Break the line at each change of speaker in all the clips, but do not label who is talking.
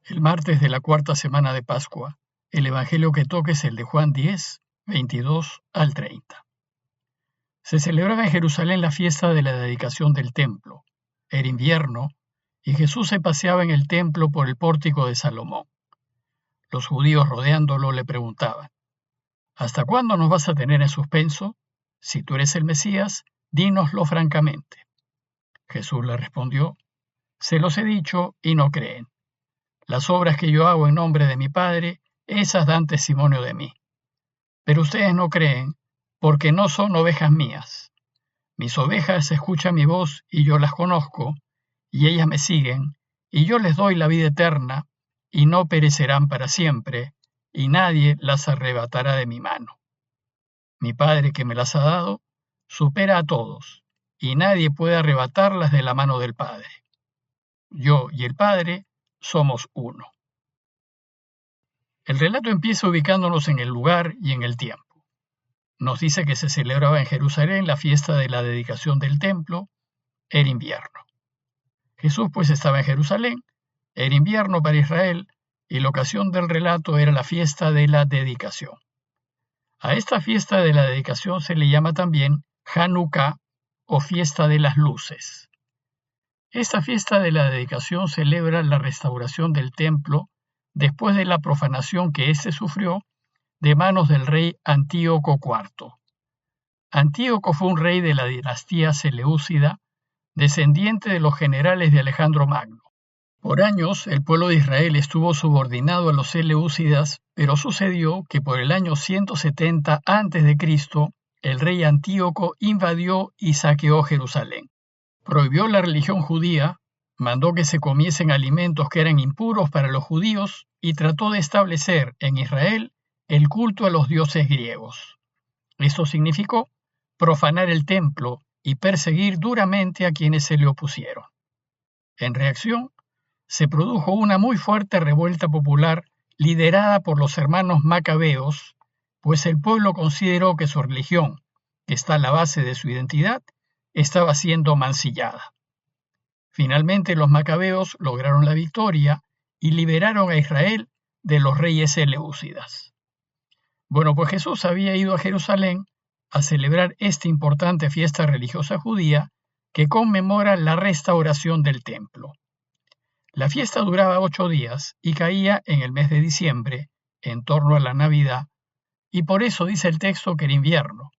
El martes de la cuarta semana de Pascua, el evangelio que toca es el de Juan 10, 22 al 30. Se celebraba en Jerusalén la fiesta de la dedicación del templo. Era invierno y Jesús se paseaba en el templo por el pórtico de Salomón. Los judíos rodeándolo le preguntaban: ¿Hasta cuándo nos vas a tener en suspenso? Si tú eres el Mesías, dínoslo francamente. Jesús le respondió: Se los he dicho y no creen. Las obras que yo hago en nombre de mi Padre, esas dan testimonio de mí. Pero ustedes no creen, porque no son ovejas mías. Mis ovejas escuchan mi voz y yo las conozco, y ellas me siguen, y yo les doy la vida eterna, y no perecerán para siempre, y nadie las arrebatará de mi mano. Mi Padre que me las ha dado, supera a todos, y nadie puede arrebatarlas de la mano del Padre. Yo y el Padre somos uno. El relato empieza ubicándonos en el lugar y en el tiempo. Nos dice que se celebraba en Jerusalén la fiesta de la dedicación del templo. Era invierno. Jesús pues estaba en Jerusalén, era invierno para Israel, y la ocasión del relato era la fiesta de la dedicación. A esta fiesta de la dedicación se le llama también Hanukkah o fiesta de las luces. Esta fiesta de la dedicación celebra la restauración del templo después de la profanación que éste sufrió de manos del rey Antíoco IV. Antíoco fue un rey de la dinastía Seleucida, descendiente de los generales de Alejandro Magno. Por años el pueblo de Israel estuvo subordinado a los seleucidas, pero sucedió que por el año 170 a.C., el rey Antíoco invadió y saqueó Jerusalén. Prohibió la religión judía, mandó que se comiesen alimentos que eran impuros para los judíos y trató de establecer en Israel el culto a los dioses griegos. Esto significó profanar el templo y perseguir duramente a quienes se le opusieron. En reacción, se produjo una muy fuerte revuelta popular liderada por los hermanos macabeos, pues el pueblo consideró que su religión, que está a la base de su identidad, estaba siendo mancillada. Finalmente los macabeos lograron la victoria y liberaron a Israel de los reyes seleucidas. Bueno, pues Jesús había ido a Jerusalén a celebrar esta importante fiesta religiosa judía que conmemora la restauración del templo. La fiesta duraba 8 días y caía en el mes de diciembre, en torno a la Navidad, y por eso dice el texto que era invierno.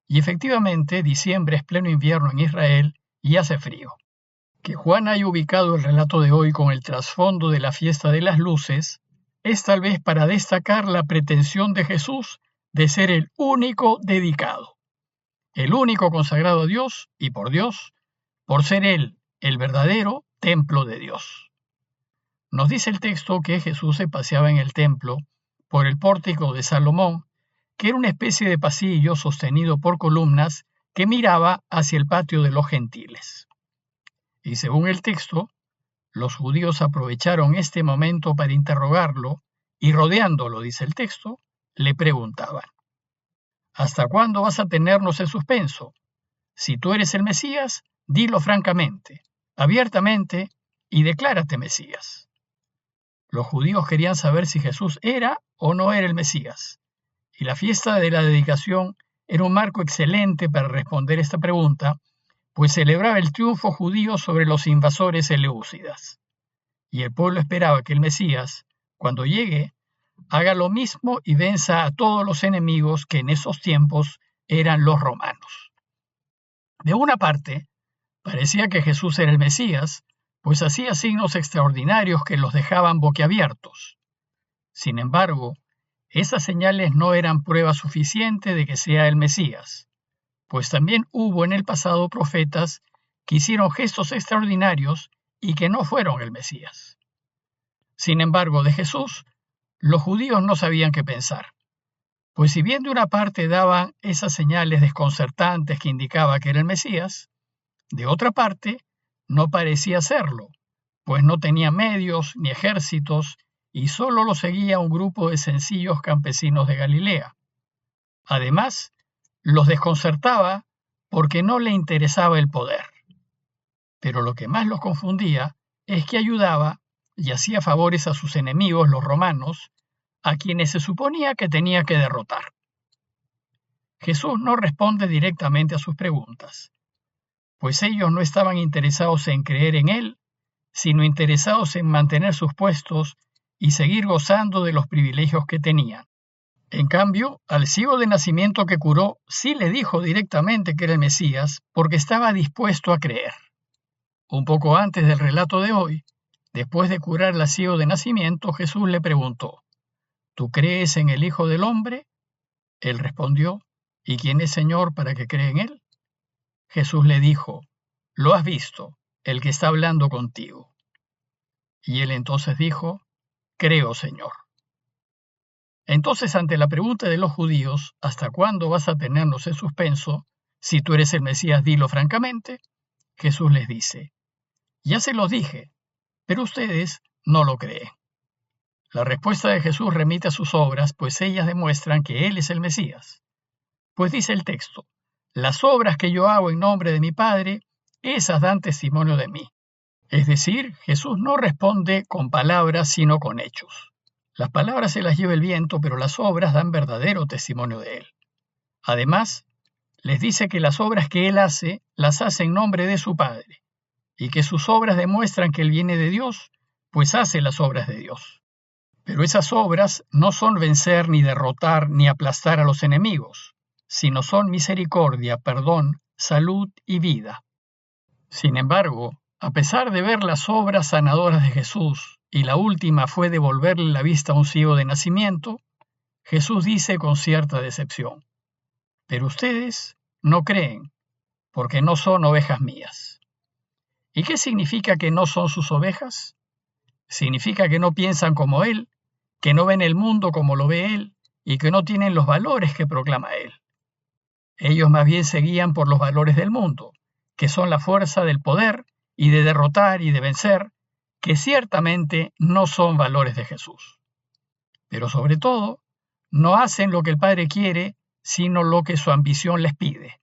Y efectivamente, diciembre es pleno invierno en Israel y hace frío. Que Juan haya ubicado el relato de hoy con el trasfondo de la fiesta de las luces es tal vez para destacar la pretensión de Jesús de ser el único dedicado, el único consagrado a Dios y por Dios, por ser Él el verdadero templo de Dios. Nos dice el texto que Jesús se paseaba en el templo por el pórtico de Salomón, que era una especie de pasillo sostenido por columnas que miraba hacia el patio de los gentiles. Y según el texto, los judíos aprovecharon este momento para interrogarlo y rodeándolo, dice el texto, le preguntaban: ¿Hasta cuándo vas a tenernos en suspenso? Si tú eres el Mesías, dilo francamente, abiertamente y declárate Mesías. Los judíos querían saber si Jesús era o no era el Mesías, y la fiesta de la dedicación era un marco excelente para responder esta pregunta, pues celebraba el triunfo judío sobre los invasores seleucidas. Y el pueblo esperaba que el Mesías, cuando llegue, haga lo mismo y venza a todos los enemigos que en esos tiempos eran los romanos. De una parte, parecía que Jesús era el Mesías, pues hacía signos extraordinarios que los dejaban boquiabiertos. Sin embargo, esas señales no eran prueba suficiente de que sea el Mesías, pues también hubo en el pasado profetas que hicieron gestos extraordinarios y que no fueron el Mesías. Sin embargo, de Jesús, los judíos no sabían qué pensar, pues si bien de una parte daban esas señales desconcertantes que indicaba que era el Mesías, de otra parte no parecía serlo, pues no tenía medios ni ejércitos y solo lo seguía un grupo de sencillos campesinos de Galilea. Además, los desconcertaba porque no le interesaba el poder. Pero lo que más los confundía es que ayudaba y hacía favores a sus enemigos, los romanos, a quienes se suponía que tenía que derrotar. Jesús no responde directamente a sus preguntas, pues ellos no estaban interesados en creer en Él, sino interesados en mantener sus puestos y seguir gozando de los privilegios que tenían. En cambio, al ciego de nacimiento que curó, sí le dijo directamente que era el Mesías, porque estaba dispuesto a creer. Un poco antes del relato de hoy, después de curar al ciego de nacimiento, Jesús le preguntó: ¿Tú crees en el Hijo del Hombre? Él respondió: ¿Y quién es Señor para que cree en Él? Jesús le dijo: Lo has visto, el que está hablando contigo. Y él entonces dijo: Creo, Señor. Entonces, ante la pregunta de los judíos, ¿hasta cuándo vas a tenernos en suspenso? Si tú eres el Mesías, dilo francamente. Jesús les dice: Ya se los dije, pero ustedes no lo creen. La respuesta de Jesús remite a sus obras, pues ellas demuestran que Él es el Mesías. Pues dice el texto: Las obras que yo hago en nombre de mi Padre, esas dan testimonio de mí. Es decir, Jesús no responde con palabras, sino con hechos. Las palabras se las lleva el viento, pero las obras dan verdadero testimonio de Él. Además, les dice que las obras que Él hace, las hace en nombre de su Padre, y que sus obras demuestran que Él viene de Dios, pues hace las obras de Dios. Pero esas obras no son vencer, ni derrotar, ni aplastar a los enemigos, sino son misericordia, perdón, salud y vida. Sin embargo, a pesar de ver las obras sanadoras de Jesús, y la última fue devolverle la vista a un ciego de nacimiento, Jesús dice con cierta decepción: Pero ustedes no creen, porque no son ovejas mías. ¿Y qué significa que no son sus ovejas? Significa que no piensan como Él, que no ven el mundo como lo ve Él, y que no tienen los valores que proclama Él. Ellos más bien se guían por los valores del mundo, que son la fuerza del poder y de derrotar y de vencer, que ciertamente no son valores de Jesús. Pero sobre todo, no hacen lo que el Padre quiere, sino lo que su ambición les pide.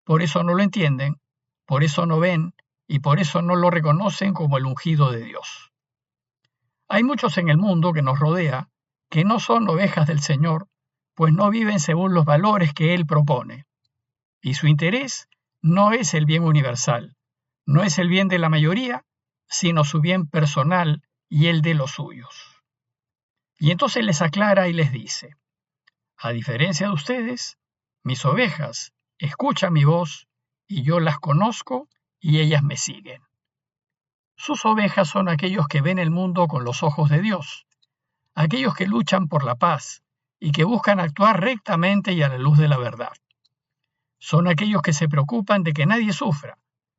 Por eso no lo entienden, por eso no ven y por eso no lo reconocen como el ungido de Dios. Hay muchos en el mundo que nos rodea que no son ovejas del Señor, pues no viven según los valores que Él propone. Y su interés no es el bien universal, no es el bien de la mayoría, sino su bien personal y el de los suyos. Y entonces les aclara y les dice: A diferencia de ustedes, mis ovejas escuchan mi voz y yo las conozco y ellas me siguen. Sus ovejas son aquellos que ven el mundo con los ojos de Dios, aquellos que luchan por la paz y que buscan actuar rectamente y a la luz de la verdad. Son aquellos que se preocupan de que nadie sufra,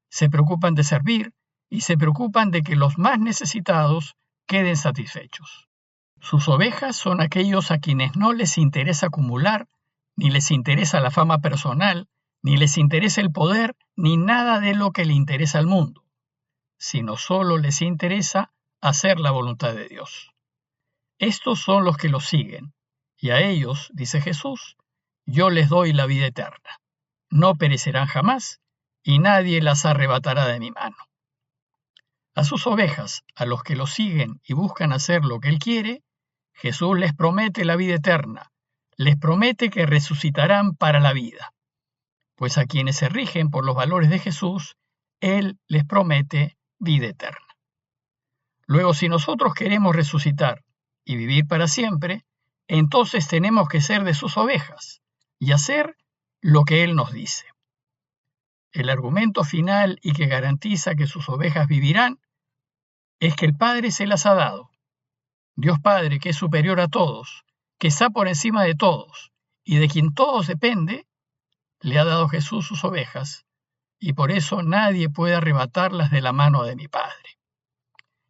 se preocupan de servir y se preocupan de que los más necesitados queden satisfechos. Sus ovejas son aquellos a quienes no les interesa acumular, ni les interesa la fama personal, ni les interesa el poder, ni nada de lo que le interesa al mundo, sino solo les interesa hacer la voluntad de Dios. Estos son los que los siguen, y a ellos, dice Jesús, yo les doy la vida eterna. No perecerán jamás, y nadie las arrebatará de mi mano. A sus ovejas, a los que lo siguen y buscan hacer lo que Él quiere, Jesús les promete la vida eterna, les promete que resucitarán para la vida. Pues a quienes se rigen por los valores de Jesús, Él les promete vida eterna. Luego, si nosotros queremos resucitar y vivir para siempre, entonces tenemos que ser de sus ovejas y hacer lo que Él nos dice. El argumento final y que garantiza que sus ovejas vivirán es que el Padre se las ha dado. Dios Padre, que es superior a todos, que está por encima de todos y de quien todos depende, le ha dado Jesús sus ovejas, y por eso nadie puede arrebatarlas de la mano de mi Padre.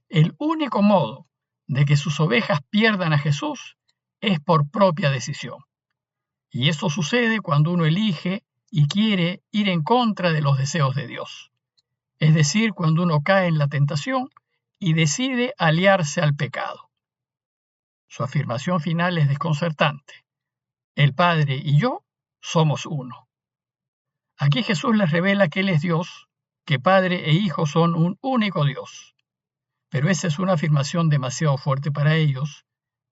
El único modo de que sus ovejas pierdan a Jesús es por propia decisión. Y esto sucede cuando uno elige y quiere ir en contra de los deseos de Dios. Es decir, cuando uno cae en la tentación y decide aliarse al pecado. Su afirmación final es desconcertante. El Padre y yo somos uno. Aquí Jesús les revela que Él es Dios, que Padre e Hijo son un único Dios. pero esa es una afirmación demasiado fuerte para ellos,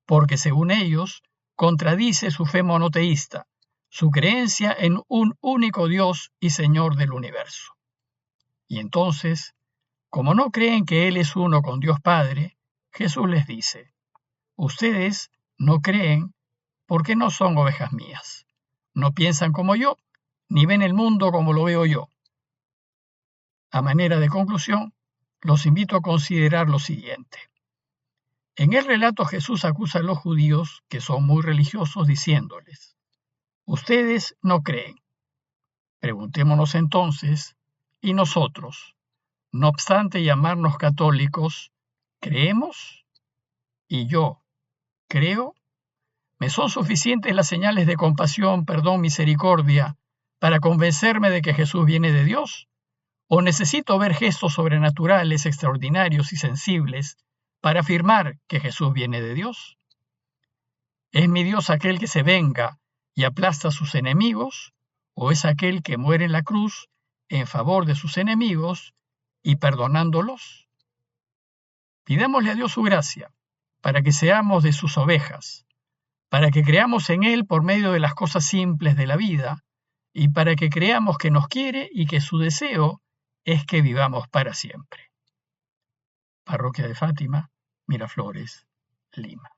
porque según ellos, contradice su fe monoteísta, su creencia en un único Dios y Señor del universo. Y entonces, como no creen que Él es uno con Dios Padre, Jesús les dice: ustedes no creen porque no son ovejas mías. No piensan como yo, ni ven el mundo como lo veo yo. A manera de conclusión, los invito a considerar lo siguiente. En el relato Jesús acusa a los judíos, que son muy religiosos, diciéndoles: ustedes no creen. Preguntémonos entonces, ¿y nosotros, no obstante llamarnos católicos, creemos? ¿Y yo creo? ¿Me son suficientes las señales de compasión, perdón, misericordia para convencerme de que Jesús viene de Dios? ¿O necesito ver gestos sobrenaturales, extraordinarios y sensibles para afirmar que Jesús viene de Dios? ¿Es mi Dios aquel que se venga y aplasta a sus enemigos? ¿O es aquel que muere en la cruz en favor de sus enemigos y perdonándolos? Pidámosle a Dios su gracia para que seamos de sus ovejas, para que creamos en Él por medio de las cosas simples de la vida y para que creamos que nos quiere y que su deseo es que vivamos para siempre. Parroquia de Fátima, Miraflores, Lima.